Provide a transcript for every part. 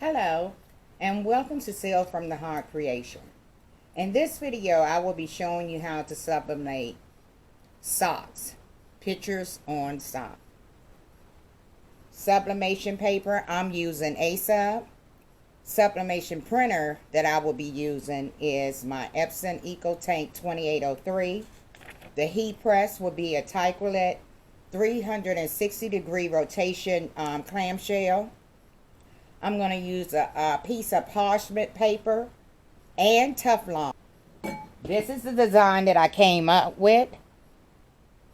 Hello, and welcome to Sale from the Heart Creation. In this video, I will be showing you how to sublimate socks, pictures on socks. Sublimation paper, I'm using A-Sub. Sublimation printer that I will be using is my Epson EcoTank 2803. The heat press will be a Tyquilette 360-degree rotation clamshell. I'm going to use a piece of parchment paper and Teflon. This is the design that I came up with.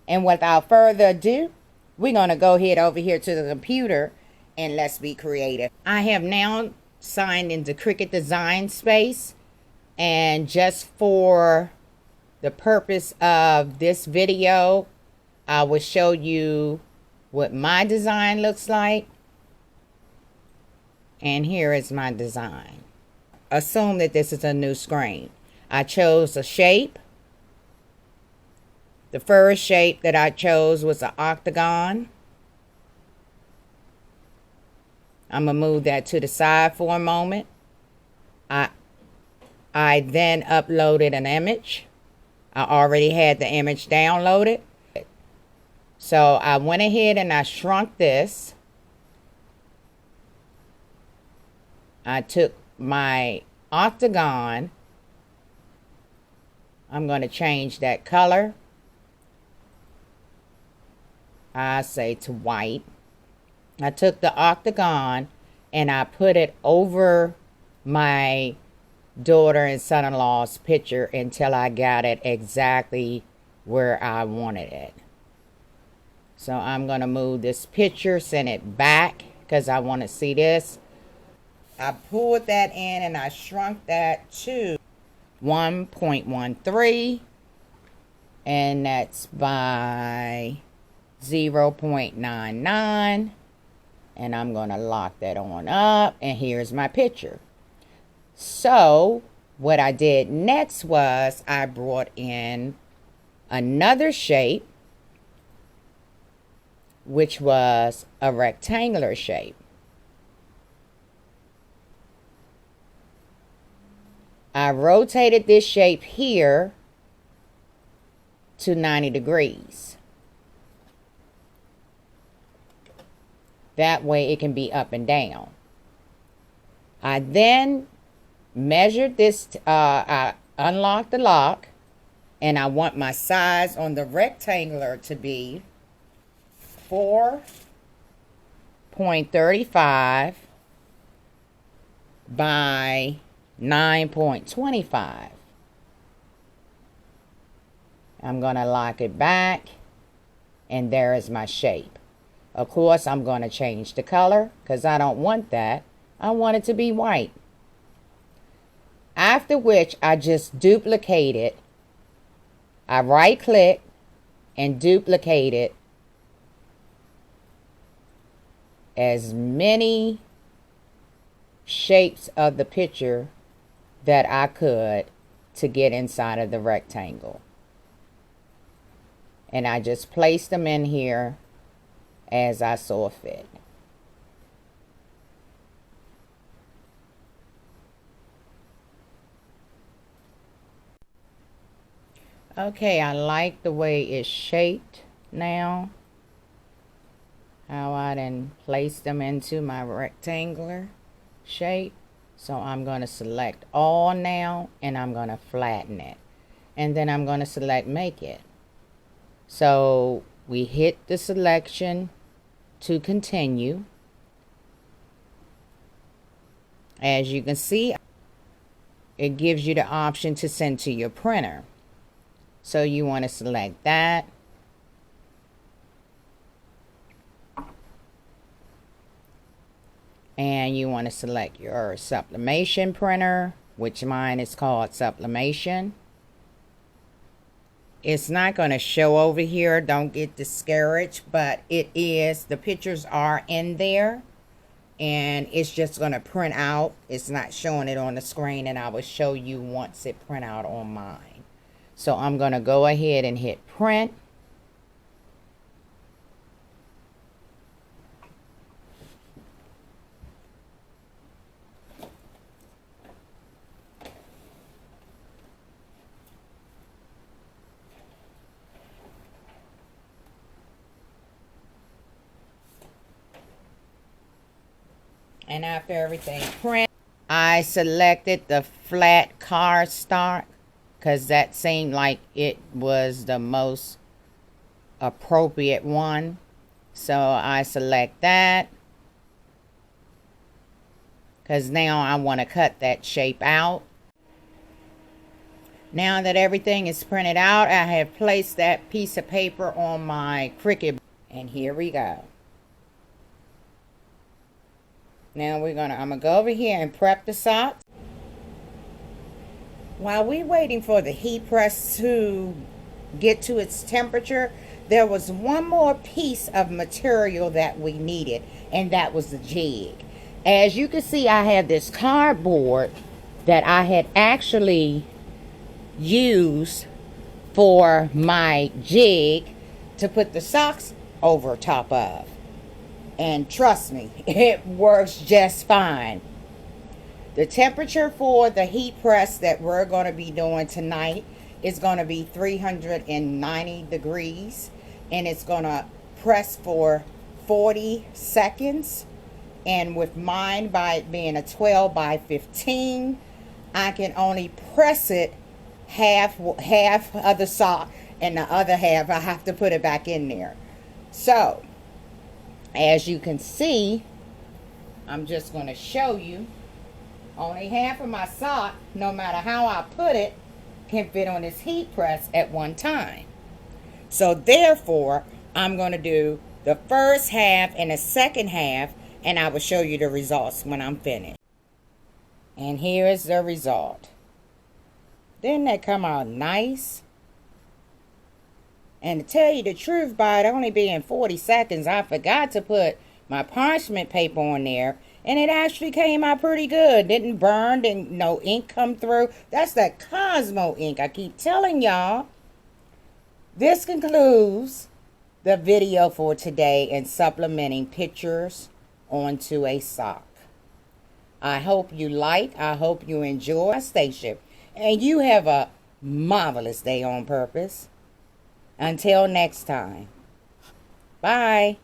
And without further ado, we're going to go ahead over here to the computer and let's be creative. I have now signed into Cricut Design Space. And just for the purpose of this video, I will show you what my design looks like. And here is my design. Assume that this is a new screen. I chose a shape. The first shape that I chose was an octagon. I'm going to move that to the side for a moment. I then uploaded an image. I already had the image downloaded. So I went ahead and I shrunk this. I took my octagon. I'm going to change that color. I say to white. I took the octagon and I put it over my daughter and son-in-law's picture until I got it exactly where I wanted it. So I'm going to move this picture, send it back because I want to see this. I pulled that in and I shrunk that to 1.13, and that's by 0.99, and I'm going to lock that on up, and here's my picture. So what I did next was I brought in another shape, which was a rectangular shape. I rotated this shape here to 90 degrees. That way it can be up and down. I then measured this, I unlocked the lock, and I want my size on the rectangular to be 4.35 by 9.25. I'm going to lock it back, and there is my shape. Of course, I'm going to change the color because I don't want that. I want it to be white. After which, I just duplicate it. I right click and duplicate it as many shapes of the picture that I could to get inside of the rectangle. And I just placed them in here as I saw fit. Okay, I like the way it's shaped now. How I then place them into my rectangular shape. So I'm going to select all now, and I'm going to flatten it. And then I'm going to select make it. So we hit the selection to continue. As you can see, it gives you the option to send to your printer. So you want to select that. And you want to select your sublimation printer, which mine is called Sublimation. It's not going to show over here. Don't get discouraged, but it is. The pictures are in there, and it's just going to print out. It's not showing it on the screen, and I will show you once it print out on mine. So I'm going to go ahead and hit print. And after everything printed, I selected the flat cardstock because that seemed like it was the most appropriate one. So I select that because now I want to cut that shape out. Now that everything is printed out, I have placed that piece of paper on my Cricut. And here we go. Now I'm gonna go over here and prep the socks. While we're waiting for the heat press to get to its temperature, there was one more piece of material that we needed, and that was the jig. As you can see, I have this cardboard that I had actually used for my jig to put the socks over top of. And trust me, it works just fine. The temperature for the heat press that we're going to be doing tonight is going to be 390 degrees. And it's going to press for 40 seconds. And with mine, by it being a 12 by 15, I can only press it half of the sock, and the other half I have to put it back in there. So as you can see, I'm just going to show you, only half of my sock, no matter how I put it, can fit on this heat press at one time. So therefore, I'm going to do the first half and the second half, and I will show you the results when I'm finished. And here is the result. Didn't that come out nice? And to tell you the truth, by it only being 40 seconds, I forgot to put my parchment paper on there, and it actually came out pretty good. Didn't burn, didn't no ink come through. That's that Cosmo ink I keep telling y'all. This concludes the video for today in supplementing pictures onto a sock. I hope you like, I hope you enjoy my station, and you have a marvelous day on purpose. Until next time. Bye.